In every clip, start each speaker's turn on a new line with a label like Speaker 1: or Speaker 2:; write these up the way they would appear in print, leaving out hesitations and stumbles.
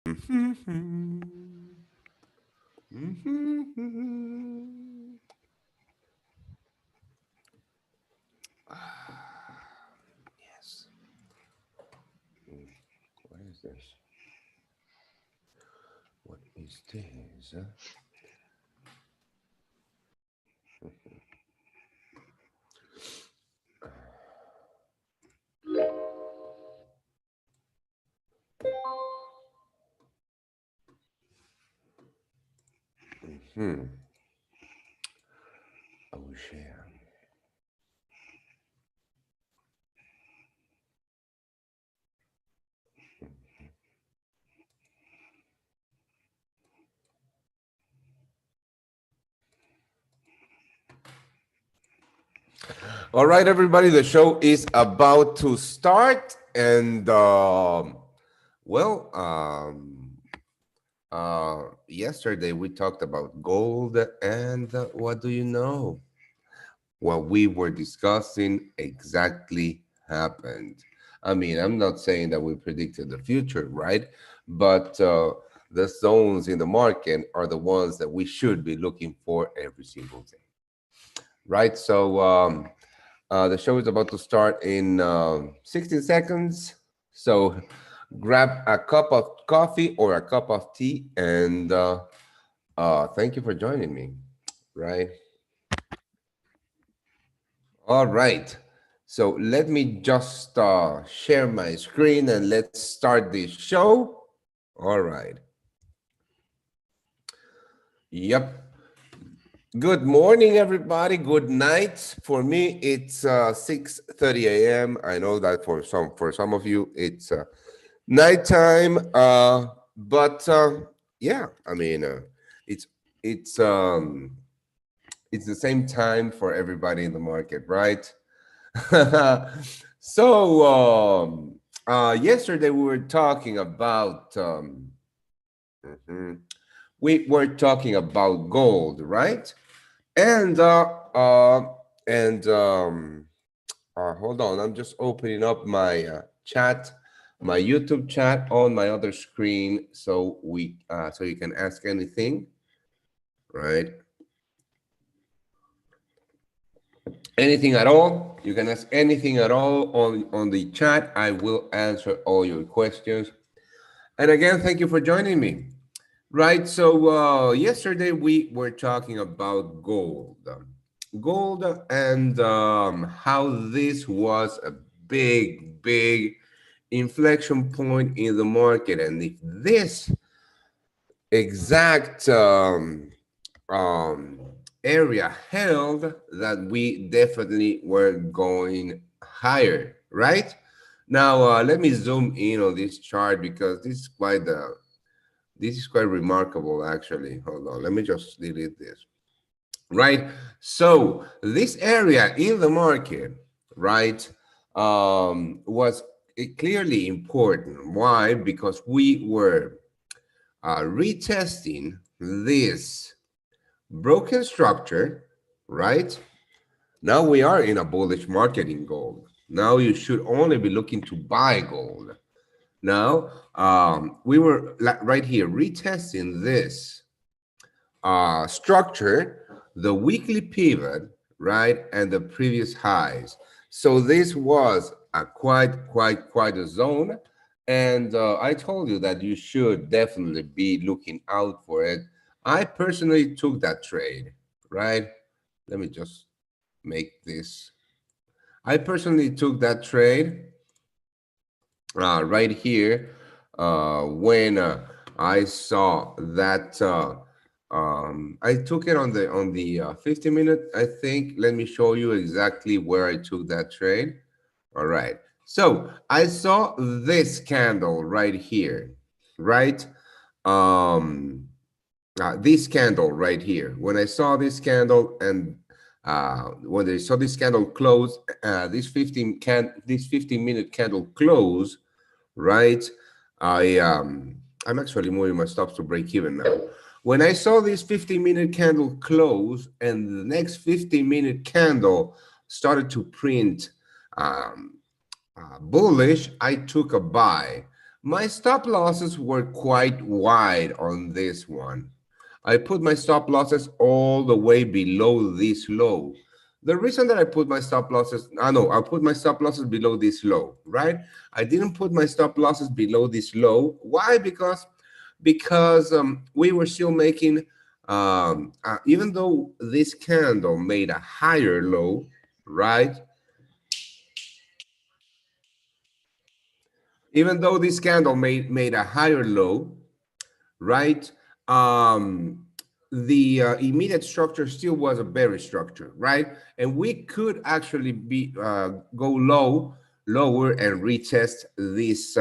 Speaker 1: Yes. What is this? What is this? Oh, share. All right, everybody, the show is about to start. And, well, yesterday we talked about gold. And what do you know? What we were discussing exactly happened. I mean, I'm not saying that we predicted the future, right? But the zones in the market are the ones that we should be looking for every single day, right? So the show is about to start in 16 seconds. So grab a cup of coffee or a cup of tea, and thank you for joining me, right? All right. So let me just share my screen and let's start this show. All right. Yep. Good morning, everybody. Good night. For me, it's 6:30 a.m. I know that for some of you, it's nighttime. But yeah, I mean, it's it's um it's the same time for everybody in the market, right? So yesterday we were talking about mhm, we were talking about gold, right? And and hold on, I'm just opening up my chat, my YouTube chat on my other screen, so so you can ask anything, right? Anything at all. You can ask anything at all on the chat. I will answer all your questions. And again, thank you for joining me. Right. So yesterday we were talking about gold, gold, and how this was a big inflection point in the market, and if this exact um, area held, that we definitely were going higher, right? Now let me zoom in on this chart because this is quite remarkable, actually. Hold on, let me just delete this. Right. So this area in the market, right, was clearly important. Why? Because we were retesting this broken structure, right? Now we are in a bullish market in gold. Now you should only be looking to buy gold. Now we were right here retesting this structure, the weekly pivot, right, and the previous highs. So this was a quite a zone, and I told you that you should definitely be looking out for it. I personally took that trade, right? Let me just make this. I personally took that trade right here when I saw that I took it on the 50-minute, I think. Let me show you exactly where I took that trade. All right. So I saw this candle right here, right? This candle right here. When I saw this candle and when I saw this candle close, this 15-minute candle close, right? I'm actually moving my stops to break even now. When I saw this 15-minute candle close and the next 15-minute candle started to print bullish, I took a buy. My stop losses were quite wide on this one. I put my stop losses all the way below this low. The reason that I put my stop losses, I put my stop losses below this low, right? I didn't put my stop losses below this low. Why? Because we were still making, even though this candle made a higher low, right? Even though this candle made a higher low, right? Um, the immediate structure still was a bearish structure, right? And we could actually be go lower, and retest this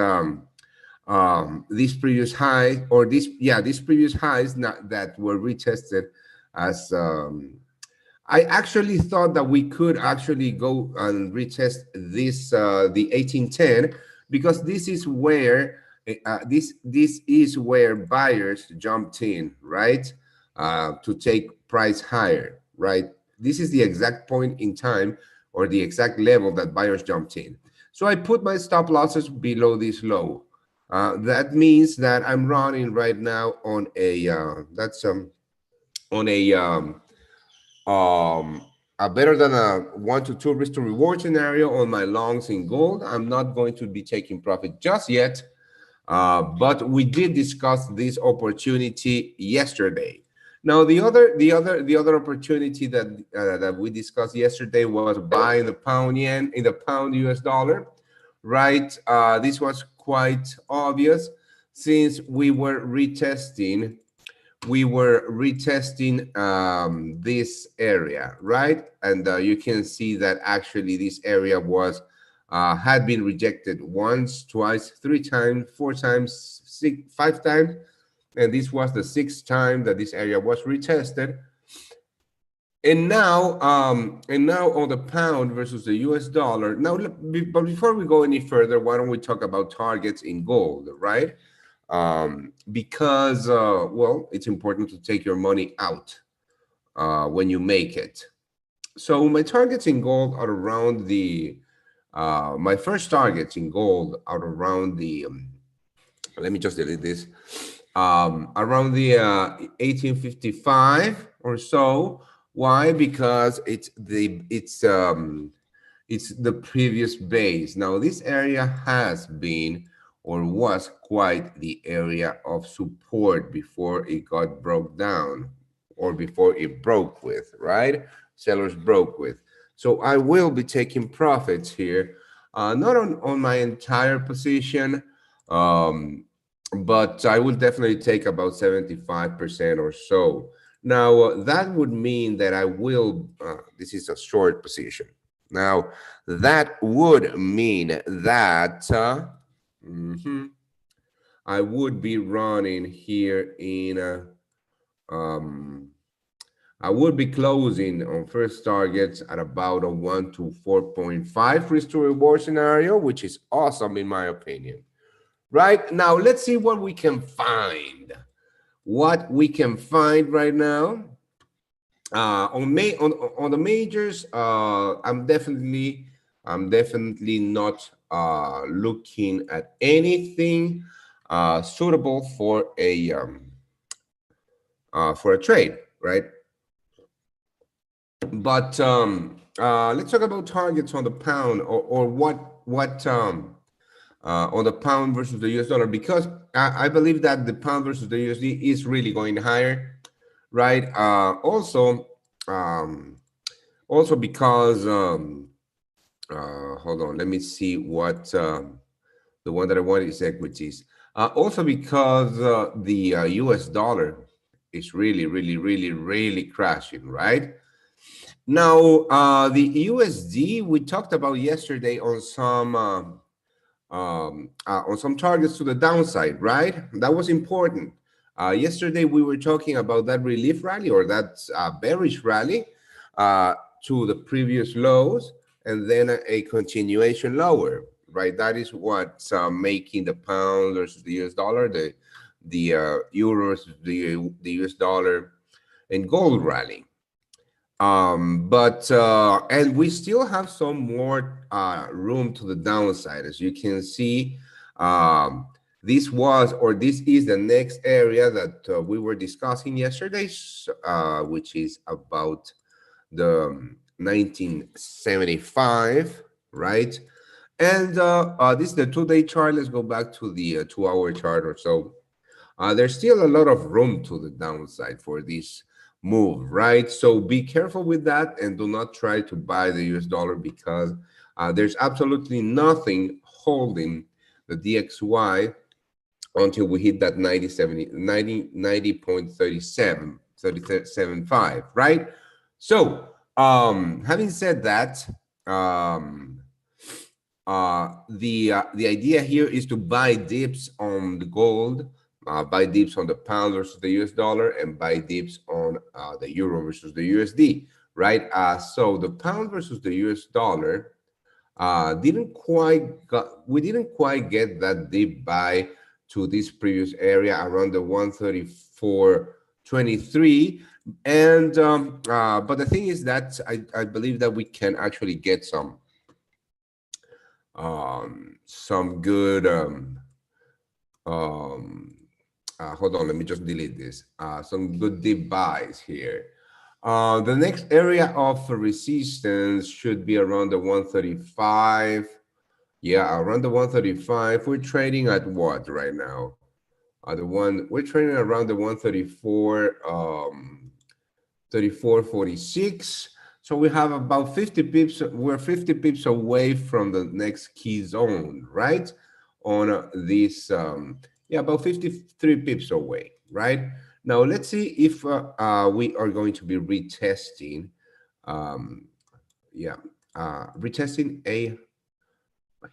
Speaker 1: previous high, or these previous highs that were retested as I actually thought that we could actually go and retest this the 1810, because this is where buyers jumped in, right? To take price higher, right? This is the exact point in time, or the exact level that buyers jumped in. So I put my stop losses below this low. That means that I'm running right now on a on um, a better than a 1 to 2 risk to reward scenario on my longs in gold. I'm not going to be taking profit just yet, but we did discuss this opportunity yesterday. Now, the other opportunity that we discussed yesterday was buying the pound yen in the pound US dollar, right? This was quite obvious since we were retesting this area, right? And you can see that actually this area was had been rejected once, twice, 3 times, 4 times, 5 times, and this was the 6th time that this area was retested. And now on the pound versus the US dollar. Now, but before we go any further, why don't we talk about targets in gold, right? Because well, it's important to take your money out when you make it. So my targets in gold are around my first targets in gold are around let me just delete this, around the 1855 or so. Why? Because it's the previous base. Now, this area has been or was quite the area of support before it got broke down, or before it broke with, right? Sellers broke with. So I will be taking profits here, not on my entire position, um, but I will definitely take about 75% or so. Now, that would mean that this is a short position. Now, that would mean that I would be running here I would be closing on first targets at about a 1 to 4.5 risk to reward scenario, which is awesome in my opinion. Right now, let's see what we can find. What we can find right now. On the majors, I'm definitely not looking at anything suitable for a trade, right? But let's talk about targets on the pound, or what on the pound versus the US dollar, because I believe that the pound versus the USD is really going higher, right? Also because hold on, let me see what the one that I want is equities. Also because the US dollar is really crashing, right? Now, the USD we talked about yesterday on some targets to the downside, right? That was important. Yesterday we were talking about that relief rally, or that bearish rally to the previous lows, and then a continuation lower, right? That is what's making the pound versus the US dollar, the euro versus the US dollar, and gold rally. But and we still have some more room to the downside, as you can see. This was, or this is the next area that we were discussing yesterday, which is about the 1975, right? And this is the 2-day chart. Let's go back to the 2-hour chart or so. There's still a lot of room to the downside for this move, right? So be careful with that and do not try to buy the US dollar because there's absolutely nothing holding the DXY until we hit that 90.37, right? So having said that, the idea here is to buy dips on the gold, buy dips on the pound versus the US dollar, and buy dips on the euro versus the USD, right? So the pound versus the US dollar we didn't quite get that deep buy to this previous area around the 134.23. And but the thing is that I believe that we can actually get some good hold on, let me just delete this. Some good deep buys here. The next area of resistance should be around the 135. Yeah, around the 135. We're trading at what right now? We're trading around the 134, 34.46. So we have about 50 pips. We're 50 pips away from the next key zone, right? On this, yeah, about 53 pips away, right? Now let's see if we are going to be retesting, yeah, retesting a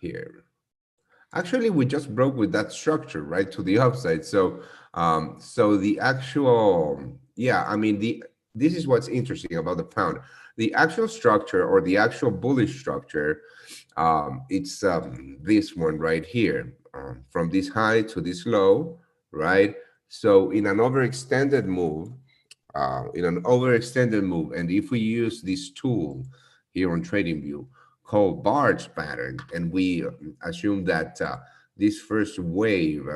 Speaker 1: here. Actually, we just broke with that structure, right, to the upside. So, so the actual, yeah, I mean, this is what's interesting about the pound. The actual structure or the actual bullish structure, it's this one right here, from this high to this low, right? So in an overextended move, and if we use this tool here on TradingView called barge pattern, and we assume that this first wave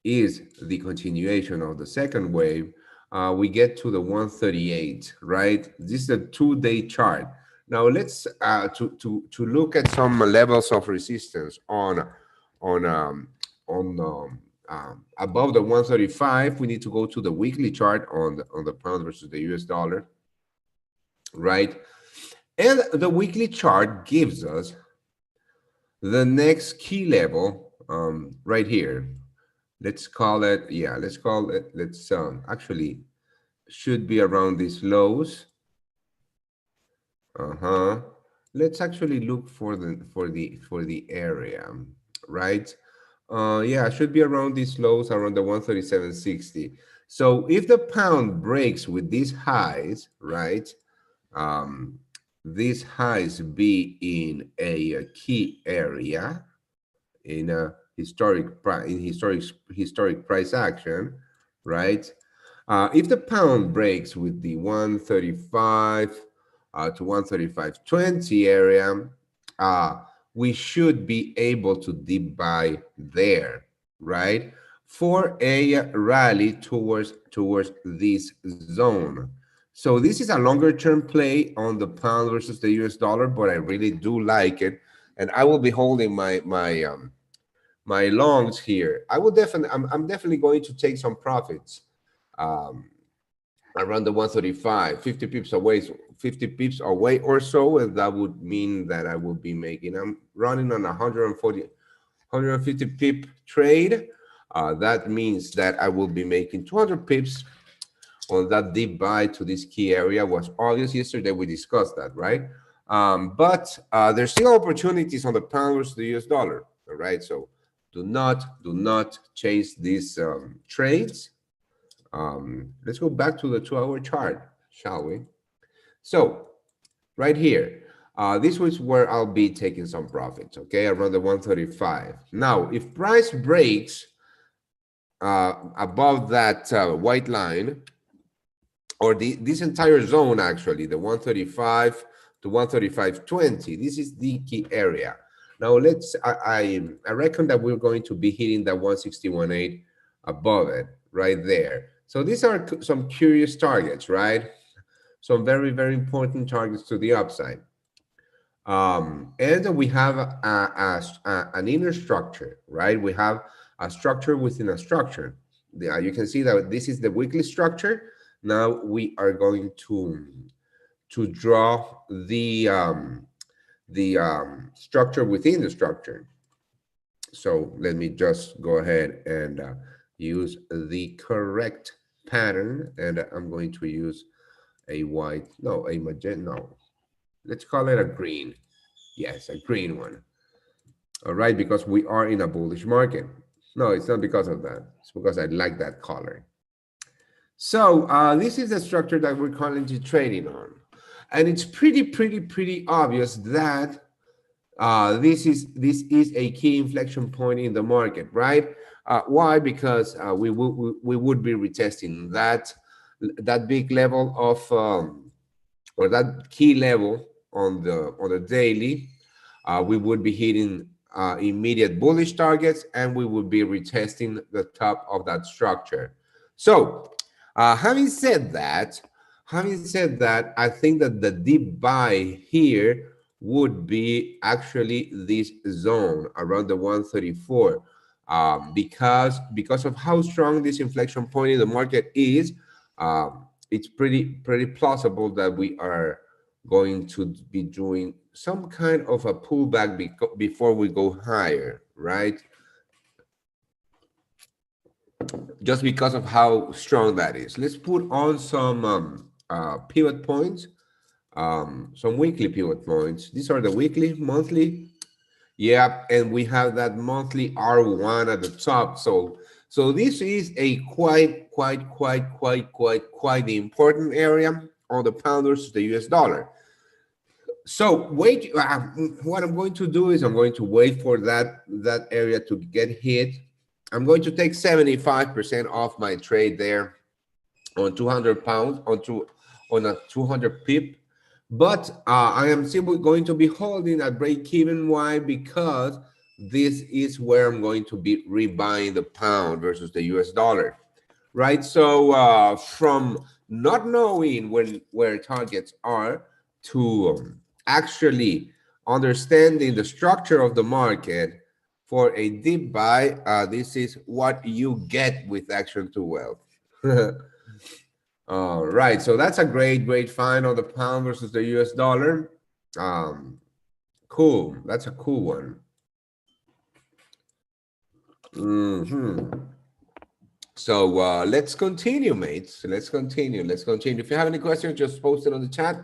Speaker 1: is the continuation of the second wave, we get to the 138, right? This is a 2-day chart. Now let's to look at some levels of resistance on above the 135. We need to go to the weekly chart on the pound versus the US dollar, right? And the weekly chart gives us the next key level right here. Let's call it, yeah, let's actually should be around these lows. Let's actually look for the area, right? Yeah, it should be around these lows, around the 137.60. So if the pound breaks with these highs, right? These highs be in a key area in a historic price action, right? If the pound breaks with the 135 to 135.20 area, we should be able to dip buy there, right? For a rally towards this zone. So this is a longer term play on the pound versus the US dollar, but I really do like it. And I will be holding my longs here. I'm definitely going to take some profits around the 135, 50 pips away, 50 pips away or so, and that would mean that I will be making, I'm running on 150 pip trade. That means that I will be making 200 pips on that deep buy to this key area. Was obvious yesterday, we discussed that, right? But there's still opportunities on the pound versus the US dollar, all right? So do not change these trades. Let's go back to the 2-hour chart, shall we? So right here, this was where I'll be taking some profits, okay, around the 135. Now, if price breaks above that white line, or this entire zone, actually, the 135 to 135.20, this is the key area. Now I reckon that we're going to be hitting that 161.8 above it right there. So these are some curious targets, right? Some very, very important targets to the upside. And we have an inner structure, right? We have a structure within a structure. You can see that this is the weekly structure. Now we are going to draw the structure within the structure. So let me just go ahead and use the correct pattern, and I'm going to use a white, no, a magenta, no, let's call it a green. Yes, a green one. All right, because we are in a bullish market. No, it's not because of that. It's because I like that color. So this is the structure that we're currently trading on. And it's pretty obvious that this is a key inflection point in the market, right? Why? Because we would be retesting that big level of or that key level on the daily. We would be hitting immediate bullish targets, and we would be retesting the top of that structure. So having said that, I think that the deep buy here would be actually this zone around the 134, because of how strong this inflection point in the market is. It's pretty plausible that we are going to be doing some kind of a pullback before we go higher, right? Just because of how strong that is. Let's put on some pivot points, some weekly pivot points. These are the weekly, monthly. Yeah, and we have that monthly R1 at the top. So this is a quite important area on the pound versus the US dollar. So wait, what I'm going to do is I'm going to wait for that area to get hit. I'm going to take 75% off my trade there on 200 pounds on a 200 pip. But I am simply going to be holding at break even. Why? Because this is where I'm going to be rebuying the pound versus the US dollar, right? So from not knowing where targets are to actually understanding the structure of the market for a deep buy, this is what you get with Action to Wealth. All right, so that's a great find on the pound versus the US dollar. Cool, that's a cool one. So let's continue, mates. Let's continue. If you have any questions, just post it on the chat.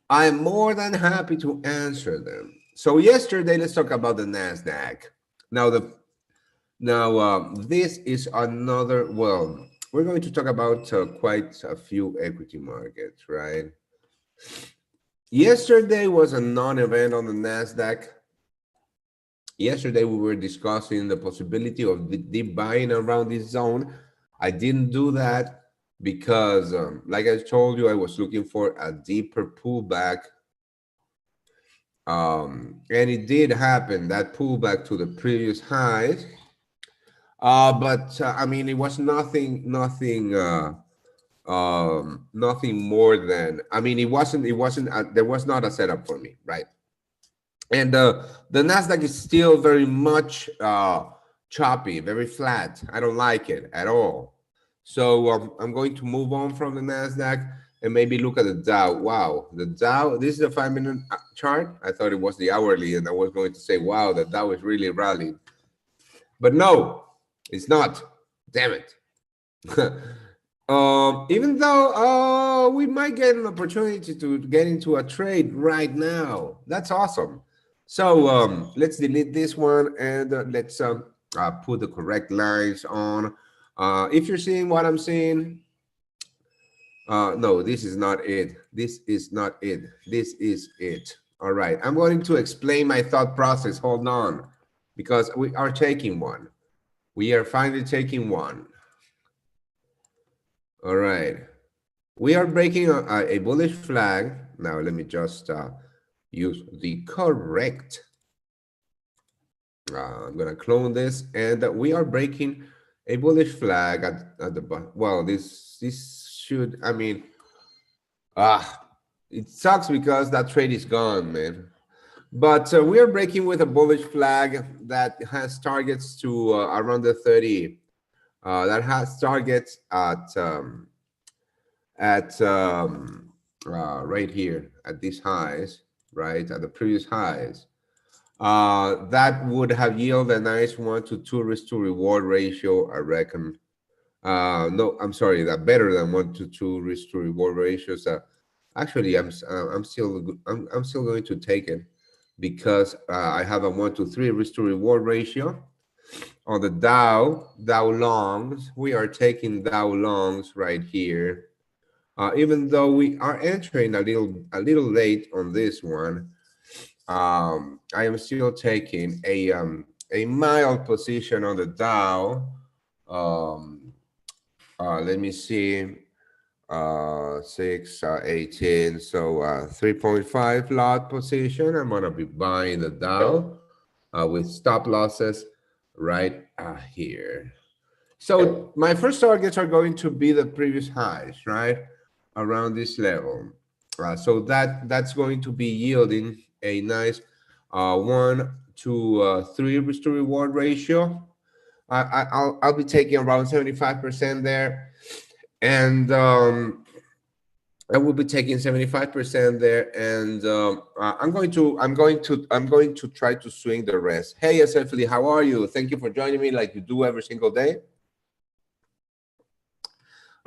Speaker 1: I'm more than happy to answer them. So yesterday, let's talk about the NASDAQ. Now, this is another, well, we're going to talk about quite a few equity markets, right? Yesterday was a non-event on the NASDAQ. Yesterday, we were discussing the possibility of deep buying around this zone. I didn't do that because, like I told you, I was looking for a deeper pullback. And it did happen, that pullback to the previous highs. But I mean, it was nothing more than, I mean, there was not a setup for me, right? And the NASDAQ is still very much choppy, very flat. I don't like it at all. So I'm going to move on from the NASDAQ and maybe look at the Dow. Wow, the Dow, this is a 5-minute chart. I thought it was the hourly, and I was going to say, wow, the Dow is really rallying. But no, it's not. Damn it. Even though we might get an opportunity to get into a trade right now. That's awesome. So let's delete this one, and let's put the correct lines on. If you're seeing what I'm seeing, no, this is not it. This is not it. This is it. All right, I'm going to explain my thought process. Hold on, because we are taking one. We are finally taking one. All right. We are breaking a bullish flag. Now, let me just use the correct I'm gonna clone this, and we are breaking a bullish flag at the bottom. Well, this should, I mean, it sucks because that trade is gone, man. But we are breaking with a bullish flag that has targets to around the 30. That has targets at right here at these highs, right at the previous highs. That would have yielded a nice 1 to 2 risk to reward ratio, I reckon. No, I'm sorry, that better than 1 to 2 risk to reward ratios. Actually, I'm still going to take it because I have a 1 to 3 risk to reward ratio on the Dow longs. We are taking Dow longs right here. Even though we are entering a little late on this one, I am still taking a mild position on the Dow. Let me see, 6, 18, so 3.5 lot position. I'm gonna be buying the Dow with stop losses right here. So my first targets are going to be the previous highs, right around this level. So that's going to be yielding a nice 1 to 3 risk to reward ratio. I'll be taking around 75% there, and I will be taking 75% there, and I'm going to try to swing the rest. Hey, Asefli, how are you? Thank you for joining me like you do every single day.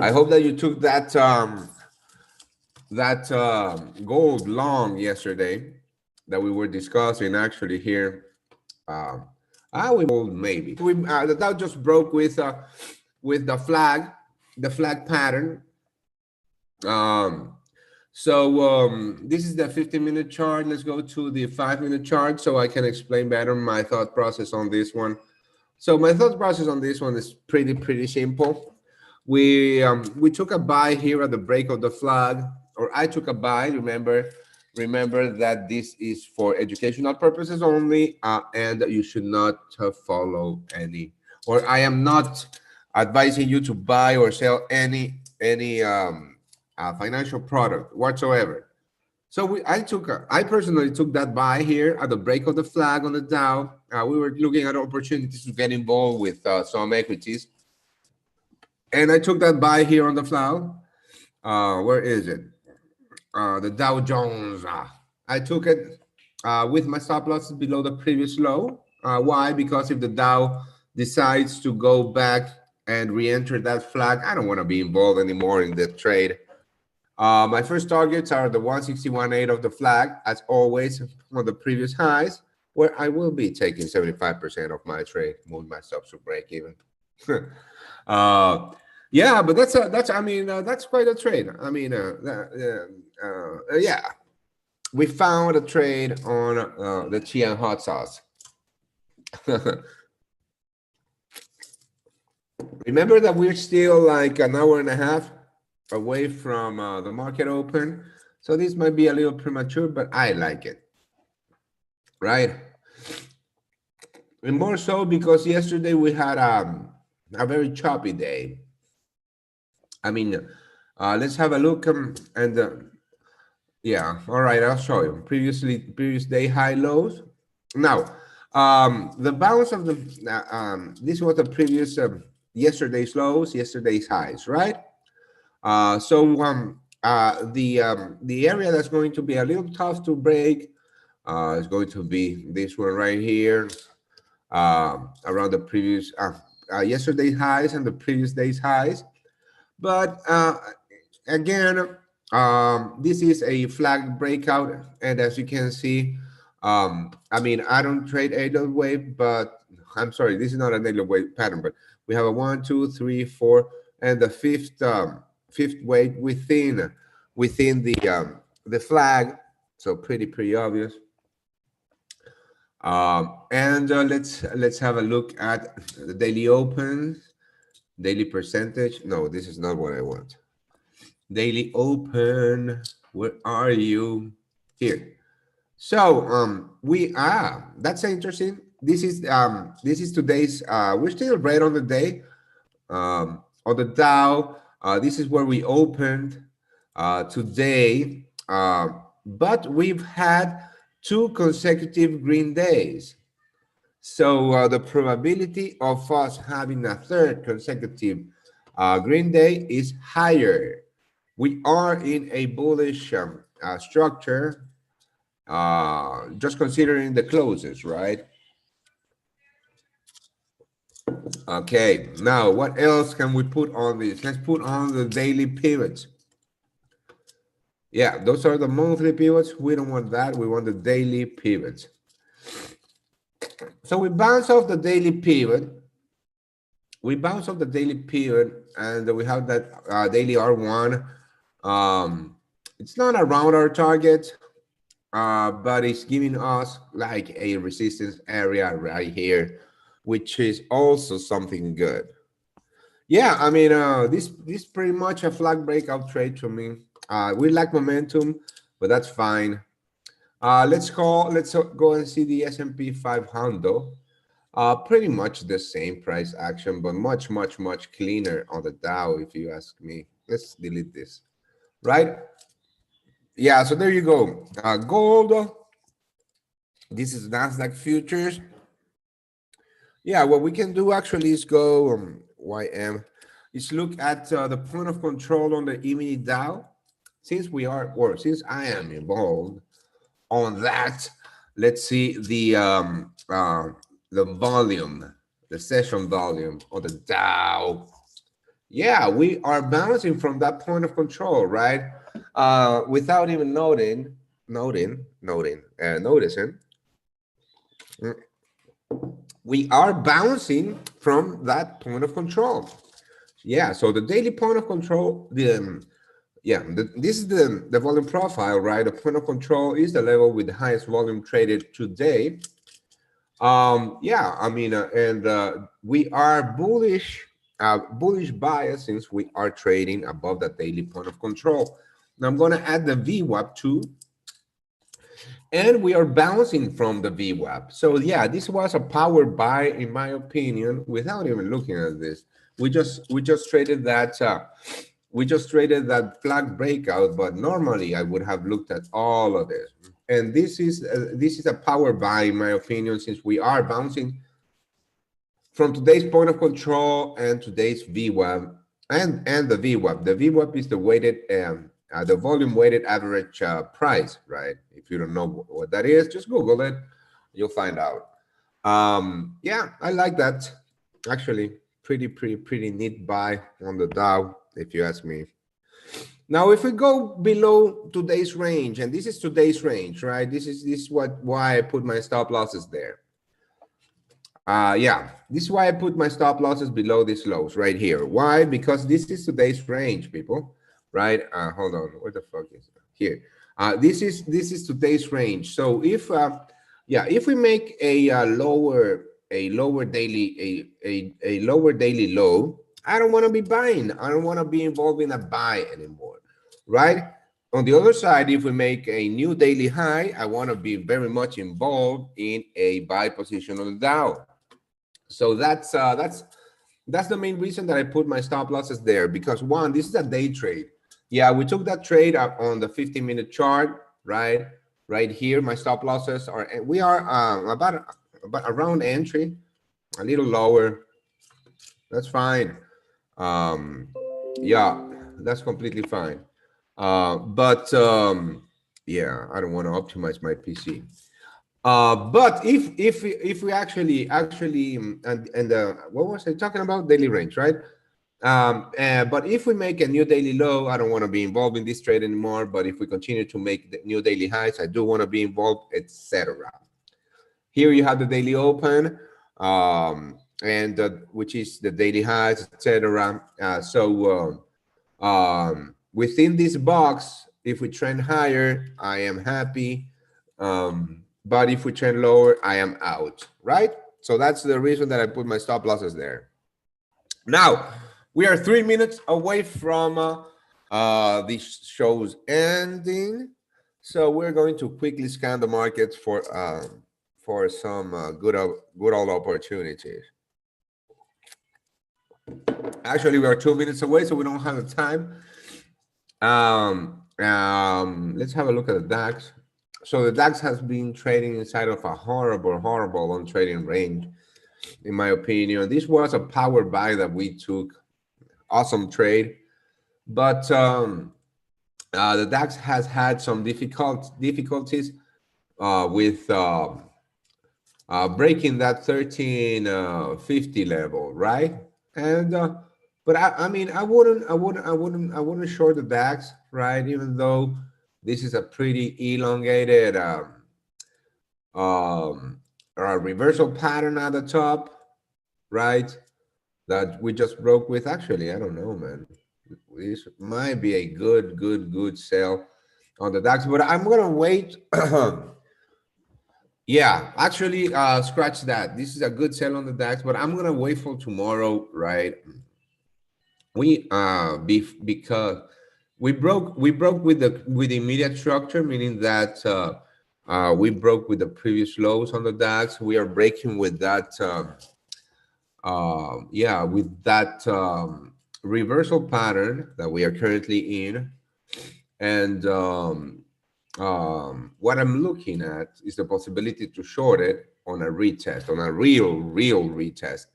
Speaker 1: I hope that you took that gold long yesterday that we were discussing actually here. We maybe the Dow just broke with the flag pattern. This is the 15-minute chart. Let's go to the 5-minute chart so I can explain better my thought process on this one. So my thought process on this one is pretty simple. We took a buy here at the break of the flag, or I took a buy. Remember that this is for educational purposes only, and you should not follow any, or I am not advising you to buy or sell any financial product whatsoever. So I personally took that buy here at the break of the flag on the Dow. We were looking at opportunities to get involved with some equities, and I took that buy here on the flag. Where is it? The Dow Jones. I took it with my stop losses below the previous low. Why? Because if the Dow decides to go back and re-enter that flag, I don't want to be involved anymore in the trade. My first targets are the 161.8 of the flag, as always, on the previous highs, where I will be taking 75% of my trade, move my stops to break even. Yeah, but that's quite a trade. I mean, yeah, we found a trade on the chia and hot sauce. Remember that we're still like an hour and a half away from the market open, so this might be a little premature, but I like it, right? And more so because yesterday we had a very choppy day. I mean, let's have a look yeah, all right, I'll show you. Previous day high lows. Now, the balance of the this was the previous yesterday's lows, yesterday's highs, right? The area that's going to be a little tough to break is going to be this one right here, around the previous yesterday's highs and the previous day's highs. But again, this is a flag breakout, and as you can see, I mean, I don't trade eight-hour wave, but I'm sorry, this is not an eight-hour wave pattern, but we have a 1, 2, 3, 4, and the fifth wave within the flag, so pretty obvious. And let's have a look at the daily opens. Daily percentage. No, this is not what I want. Daily open. Where are you? Here. So that's interesting. this is today's. We're still red on the day. On the Dow, this is where we opened today, but we've had 2 consecutive green days. So the probability of us having a third consecutive green day is higher. We are in a bullish structure, just considering the closes, right? Okay, now what else can we put on this? Let's put on the daily pivots. Yeah, those are the monthly pivots. We don't want that. We want the daily pivots. So we bounce off the daily pivot. We bounce off the daily pivot, and we have that daily R1. It's not around our target, but it's giving us like a resistance area right here, which is also something good. Yeah, I mean, this pretty much a flag breakout trade to me. We lack momentum, but that's fine. Let's go and see the S&P 500. Pretty much the same price action, but much cleaner on the Dow, if you ask me. Let's delete this, right? Yeah, so there you go. Gold. This is Nasdaq futures. Yeah, what we can do actually is go YM. Is look at the point of control on the E-mini Dow. Since I am involved on that, let's see the volume, the session volume on the Dow. Yeah, we are bouncing from that point of control, right? Without even noticing. We are bouncing from that point of control. Yeah, so the daily point of control, this is the volume profile, right? The point of control is the level with the highest volume traded today. Yeah, I mean, we are bullish bias since we are trading above the daily point of control. Now I'm going to add the VWAP too. And we are bouncing from the VWAP. So yeah, this was a power buy, in my opinion, without even looking at this. We just traded that flag breakout, but normally I would have looked at all of this. And this is a power buy, in my opinion, since we are bouncing from today's point of control and today's VWAP and the VWAP. The VWAP is the weighted the volume weighted average price, right? If you don't know what that is, just Google it. You'll find out. Yeah, I like that. Actually, pretty neat buy on the Dow, if you ask me. Now, if we go below today's range, and this is today's range, right? This is why I put my stop losses there. Yeah, this is why I put my stop losses below these lows right here. Why? Because this is today's range, people. Right? Hold on. Where the fuck is it? Here? This is today's range. So if if we make a lower daily low, I don't want to be buying. I don't want to be involved in a buy anymore, right? On the other side, if we make a new daily high, I want to be very much involved in a buy position on the Dow. So that's the main reason that I put my stop losses there, because one, this is a day trade. Yeah, we took that trade up on the 15-minute chart, right? Right here, my stop losses are, we are about around entry, a little lower. That's fine. Yeah, that's completely fine. Yeah, I don't want to optimize my PC. But if we actually what was I talking about? Daily range, right? But if we make a new daily low, I don't want to be involved in this trade anymore. But if we continue to make the new daily highs, I do want to be involved, etc. Here you have the daily open, which is the daily highs, etc. Within this box, if we trend higher, I am happy. But if we trend lower, I am out, right? So that's the reason that I put my stop losses there. Now, we are 3 minutes away from this show's ending. So we're going to quickly scan the markets for for some good old opportunities. Actually, we are 2 minutes away, so we don't have the time. Let's have a look at the DAX. So the DAX has been trading inside of a horrible on trading range, in my opinion. This was a power buy that we took. Awesome trade, but the DAX has had some difficulties with breaking that 1350 level, right? And but I mean, I wouldn't short the DAX, right? Even though this is a pretty elongated reversal pattern at the top, right? That we just broke with. Actually, I don't know, man. This might be a good sell on the DAX, but I'm gonna wait. Yeah, actually, scratch that. This is a good sell on the DAX, but I'm gonna wait for tomorrow, right? Because we broke with the immediate structure, meaning that we broke with the previous lows on the DAX. We are breaking with that. Yeah, with that reversal pattern that we are currently in, and what I'm looking at is the possibility to short it on a retest, on a real retest.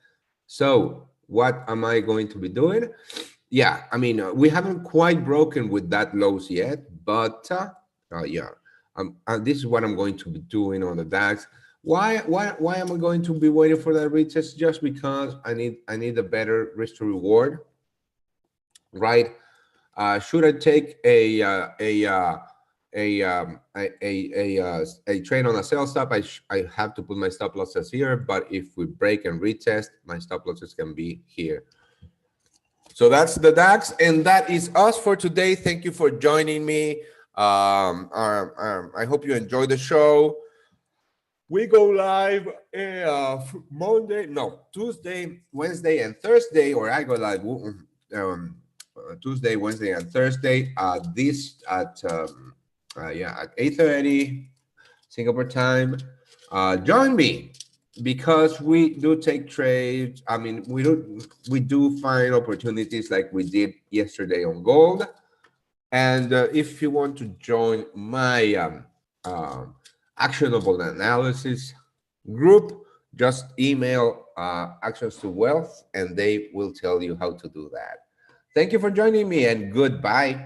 Speaker 1: So what am I going to be doing? Yeah, I mean, we haven't quite broken with that lows yet, but yeah, this is what I'm going to be doing on the DAX. Why am I going to be waiting for that retest? Just because I need a better risk to reward, right? Should I take a trade on a sell stop? I have to put my stop losses here, but if we break and retest, my stop losses can be here. So that's the DAX, and that is us for today. Thank you for joining me. I hope you enjoyed the show. We go live Tuesday, Wednesday, and Thursday, or I go live Tuesday, Wednesday, and Thursday. This at 8:30 Singapore time. Join me, because we do take trades. I mean, we do find opportunities like we did yesterday on gold. And if you want to join my actionable analysis group, just email Actions to Wealth, and they will tell you how to do that. Thank you for joining me, and goodbye.